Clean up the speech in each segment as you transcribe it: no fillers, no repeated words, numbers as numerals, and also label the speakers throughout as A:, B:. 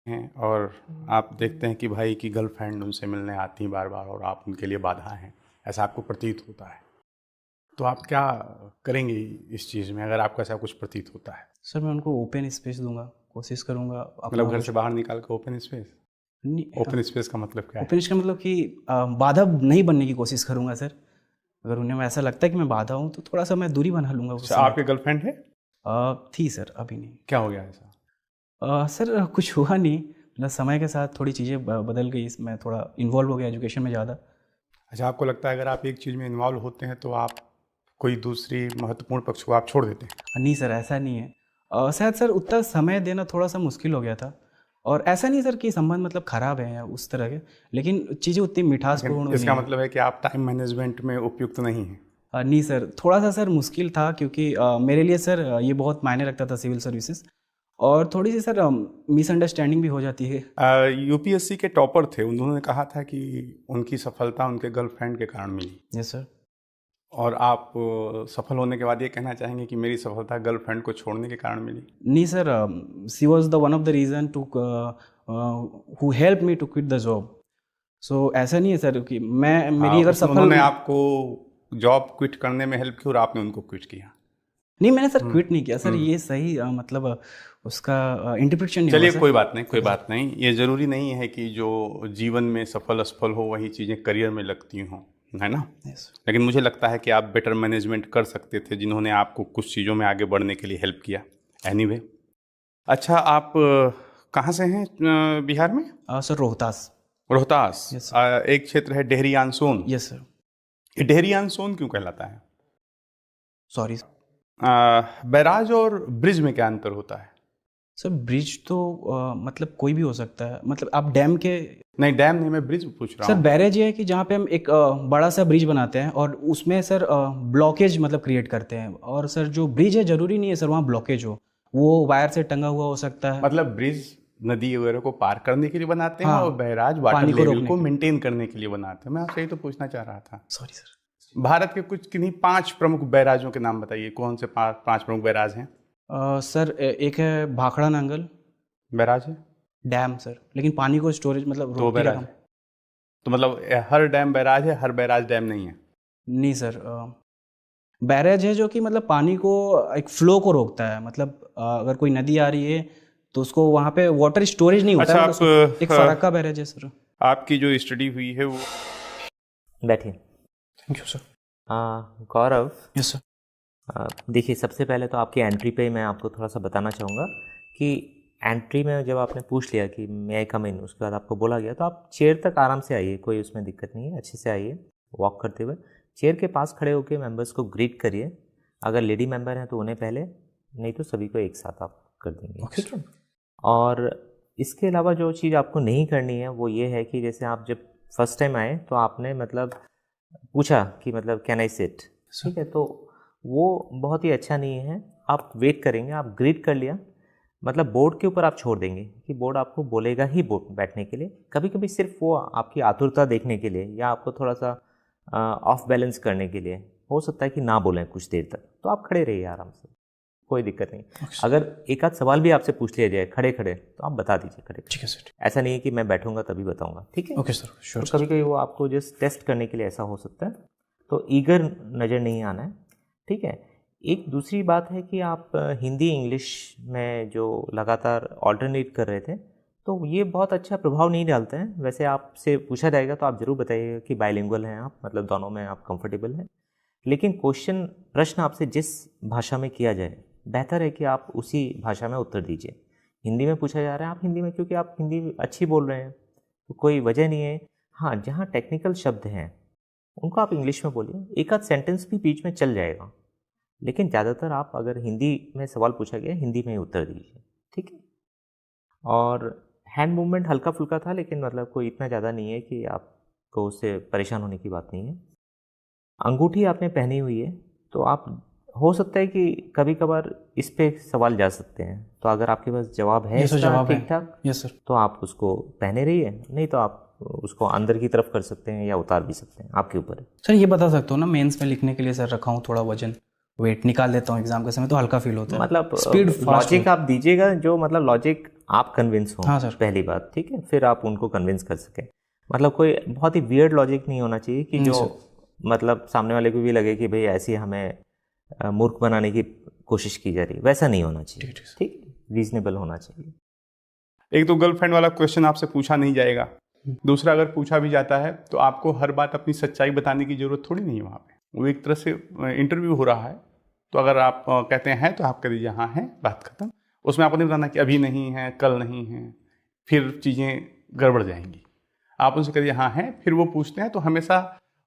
A: हैं और आप देखते हैं कि भाई की गर्लफ्रेंड उनसे मिलने आती है बार बार और आप उनके लिए बाधा हैं, ऐसा आपको प्रतीत होता है, तो आप क्या करेंगे इस चीज़ में अगर आपको ऐसा कुछ प्रतीत होता है?
B: सर मैं उनको ओपन स्पेस दूंगा, कोशिश करूंगा अपना
A: मतलब घर
B: कुछ
A: से बाहर निकाल कर ओपन स्पेस?
B: नहीं।
A: ओपन स्पेस का मतलब क्या है?
B: ओपन स्पेस का मतलब कि बाधा नहीं बनने की कोशिश करूंगा सर। अगर उन्हें ऐसा लगता है कि मैं बाधा हूँ तो थोड़ा सा मैं दूरी बना लूंगा उस
A: अच्छा,
B: समय
A: आपकी गर्लफ्रेंड है?
B: थी सर, अभी नहीं।
A: क्या हो गया ऐसा?
B: सर कुछ हुआ नहीं, मतलब समय के साथ थोड़ी चीज़ें बदल गई, मैं थोड़ा इन्वॉल्व हो गया एजुकेशन में ज़्यादा।
A: अच्छा, आपको लगता है अगर आप एक चीज़ में इन्वॉल्व होते हैं तो आप कोई दूसरी महत्वपूर्ण पक्ष को आप छोड़ देते हैं?
B: नहीं सर, ऐसा नहीं है। शायद सर उतना समय देना थोड़ा सा मुश्किल हो गया था। और ऐसा नहीं सर कि संबंध मतलब खराब है या उस तरह के, लेकिन चीज़ें उतनी मिठासपूर्ण
A: लेकिन
B: नहीं
A: इसका
B: है।
A: मतलब है कि आप टाइम मैनेजमेंट में उपयुक्त नहीं हैं?
B: नहीं सर, थोड़ा सा सर मुश्किल था क्योंकि मेरे लिए सर ये बहुत मायने रखता था सिविल सर्विसेज, और थोड़ी सी सर मिसअंडरस्टैंडिंग भी हो जाती है।
A: यूपीएससी के टॉपर थे, उन्होंने कहा था कि उनकी सफलता उनके गर्लफ्रेंड के कारण मिली,
B: यस सर।
A: और आप सफल होने के बाद ये कहना चाहेंगे कि मेरी सफलता गर्लफ्रेंड को छोड़ने के कारण मिली?
B: नहीं sir, she was the one of the reason to who help me to quit the job. So ऐसा नहीं है सर कि मैं
A: हाँ,
B: मेरी अगर
A: उसमें
B: सफल
A: उन्होंने आपको जॉब क्विट करने में हेल्प की और आपने उनको क्विट किया।
B: नहीं, मैंने सर
A: हम्म।
B: क्विट नहीं किया सर,
A: हम्म।
B: ये सही मतलब उसका इंटरप्रिटेशन नहीं होगा
A: चलिए,
B: सर।
A: कोई बात नहीं, कोई
B: ओके सर।
A: बात नहीं। ये ज़रूरी नहीं है कि जो जीवन में सफल असफल हो वही चीज़ें करियर में लगती हों, है ना?
B: यस।
A: लेकिन मुझे लगता है कि आप बेटर मैनेजमेंट कर सकते थे जिन्होंने आपको कुछ चीज़ों में आगे बढ़ने के लिए हेल्प किया। एनीवे, अच्छा, आप कहाँ से हैं बिहार में?
B: Sir Rohtas.
A: Rohtas.
B: Yes sir.
A: एक क्षेत्र है डेहरी आन सोन।
B: Yes sir.
A: ये डेहरी आन सोन क्यों कहलाता है?
B: सॉरी
A: बैराज और ब्रिज में क्या अंतर होता है?
B: सर, ब्रिज तो मतलब कोई भी हो सकता है, मतलब आप डैम के।
A: नहीं, डैम नहीं, मैं ब्रिज पूछ रहा
B: सर
A: हूँ।
B: बैरेज ये है कि जहाँ पे हम एक बड़ा सा ब्रिज बनाते हैं और उसमें सर ब्लॉकेज मतलब क्रिएट करते हैं, और सर जो ब्रिज है ज़रूरी नहीं है सर वहाँ ब्लॉकेज हो, वो वायर से टंगा हुआ हो सकता है।
A: मतलब ब्रिज नदी वगैरह को पार करने के लिए बनाते हैं
B: हाँ,
A: और बैराज वाटर
B: पानी को
A: लेवल
B: रोकने
A: को
B: के लिए।
A: मेंटेन करने के लिए बनाते हैं। मैं आपसे यही तो पूछना चाह रहा था।
B: Sorry sir.
A: भारत के कुछ किन्हीं 5 प्रमुख बैराजों के नाम बताइए, कौन से 5 प्रमुख बैराज हैं?
B: सर एक है भाखड़ा नांगल
A: बैराज है?
B: डैम सर, लेकिन पानी को स्टोरेज मतलब
A: 2
B: रोकने का
A: बैराज
B: काम।
A: है? तो मतलब हर डैम बैराज है, हर बैराज डैम नहीं है?
B: नहीं सर, बैरेज है जो कि मतलब पानी को एक फ्लो को रोकता है, मतलब अगर कोई नदी आ रही है तो उसको वहाँ पे वाटर स्टोरेज नहीं होता है,
A: अच्छा,
B: मतलब
A: आप
B: एक फराक्का बैरेज है सर।
A: आपकी जो स्टडी हुई है वो
C: बैठिए।
B: Thank you sir.
C: Gaurav,
B: yes sir.
C: देखिए, सबसे पहले तो आपकी एंट्री पे मैं आपको थोड़ा सा बताना चाहूँगा कि एंट्री में जब आपने पूछ लिया कि मे आई कम इन, उसके बाद आपको बोला गया तो आप चेयर तक आराम से आइए, कोई उसमें दिक्कत नहीं है, अच्छे से आइए वॉक करते हुए। चेयर के पास खड़े होकर मेंबर्स को ग्रीट करिए। अगर लेडी मेंबर हैं तो उन्हें पहले, नहीं तो सभी को एक साथ आप कर देंगे।
B: Okay sir.
C: और इसके अलावा जो चीज़ आपको नहीं करनी है वो ये है कि जैसे आप जब फर्स्ट टाइम आए तो आपने मतलब पूछा कि मतलब कैन आई सिट, ठीक है, तो वो बहुत ही अच्छा नहीं है। आप वेट करेंगे, आप ग्रीट कर लिया, मतलब बोर्ड के ऊपर आप छोड़ देंगे कि बोर्ड आपको बोलेगा ही बोर्ड बैठने के लिए। कभी कभी सिर्फ वो आपकी आतुरता देखने के लिए या आपको थोड़ा सा ऑफ बैलेंस करने के लिए हो सकता है कि ना बोलें कुछ देर तक, तो आप खड़े रहिए आराम से, कोई दिक्कत नहीं। अगर एक आध सवाल भी आपसे पूछ लिया जाए खड़े खड़े तो आप बता दीजिए खड़े।
B: ठीक है सर।
C: ऐसा नहीं है कि मैं बैठूंगा तभी बताऊंगा, ठीक है?
B: ओके सर, श्योर
C: तो कभी कभी वो आपको जस्ट टेस्ट करने के लिए ऐसा हो सकता है, तो ईगर नज़र नहीं आना है, ठीक है? एक दूसरी बात है कि आप हिंदी इंग्लिश में जो लगातार ऑल्टरनेट कर रहे थे, तो ये बहुत अच्छा प्रभाव नहीं डालते हैं। वैसे आपसे पूछा जाएगा तो आप ज़रूर बताइएगा कि बाइलिंगुअल हैं आप, मतलब दोनों में आप कंफर्टेबल हैं। लेकिन प्रश्न आपसे जिस भाषा में किया जाए, बेहतर है कि आप उसी भाषा में उत्तर दीजिए। हिंदी में पूछा जा रहा है आप हिंदी में, क्योंकि आप हिंदी अच्छी बोल रहे हैं तो कोई वजह नहीं है। हाँ, जहाँ टेक्निकल शब्द हैं उनको आप इंग्लिश में बोलिए, एक आध सेंटेंस भी बीच में चल जाएगा, लेकिन ज़्यादातर आप अगर हिंदी में सवाल पूछा गया हिंदी में ही उत्तर दीजिए, ठीक है? और हैंड मूवमेंट हल्का फुल्का था, लेकिन मतलब कोई इतना ज़्यादा नहीं है कि आपको उससे परेशान होने की बात नहीं है। अंगूठी आपने पहनी हुई है, तो आप, हो सकता है कि कभी कभार इस पे सवाल जा सकते हैं, तो अगर आपके पास जवाब है इसका ठीक ठाक,
B: यस सर।
C: तो आप उसको पहने रहिए, नहीं तो आप उसको अंदर की तरफ कर सकते हैं या उतार भी सकते हैं, आपके ऊपर है।
B: सर ये बता सकते हो ना, मेंस में लिखने के लिए सर रखा हूँ थोड़ा वजन, वेट निकाल लेता हूँ एग्जाम के समय तो हल्का फील होता है।
C: मतलब
B: स्पीड
C: लॉजिक आप दीजिएगा, जो मतलब लॉजिक आप कन्विंस हो।
B: हाँ सर।
C: पहली बात, ठीक है, फिर आप उनको कन्विंस कर सकें। मतलब कोई बहुत ही वियर्ड लॉजिक नहीं होना चाहिए कि जो मतलब सामने वाले को भी लगे कि भाई ऐसी हमें मूर्ख बनाने की कोशिश की जा रही, वैसा नहीं होना चाहिए। ठीक, रीजनेबल होना चाहिए।
A: एक तो गर्लफ्रेंड वाला क्वेश्चन आपसे पूछा नहीं जाएगा, दूसरा अगर पूछा भी जाता है तो आपको हर बात अपनी सच्चाई बताने की जरूरत थोड़ी नहीं है वहाँ पे। वो एक तरह से इंटरव्यू हो रहा है, तो अगर आप कहते हैं तो आप कह दीजिए हाँ है, बात खत्म। उसमें आपको नहीं बताना कि अभी नहीं है, कल नहीं है, फिर चीज़ें गड़बड़ जाएंगी। आप उनसे कहिए हाँ है, फिर वो पूछते हैं तो हमेशा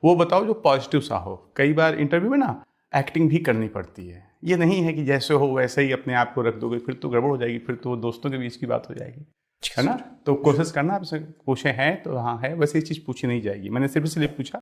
A: वो बताओ जो पॉजिटिव सा हो। कई बार इंटरव्यू में ना एक्टिंग भी करनी पड़ती है, ये नहीं है कि जैसे हो वैसे ही अपने आप को रख दोगे, फिर तो गड़बड़ हो जाएगी, फिर तो दोस्तों के बीच की बात हो जाएगी, है ना। तो कोशिश करना, आपसे पूछे हैं तो हाँ है, वैसे ये चीज़ पूछी नहीं जाएगी। मैंने सिर्फ इसलिए पूछा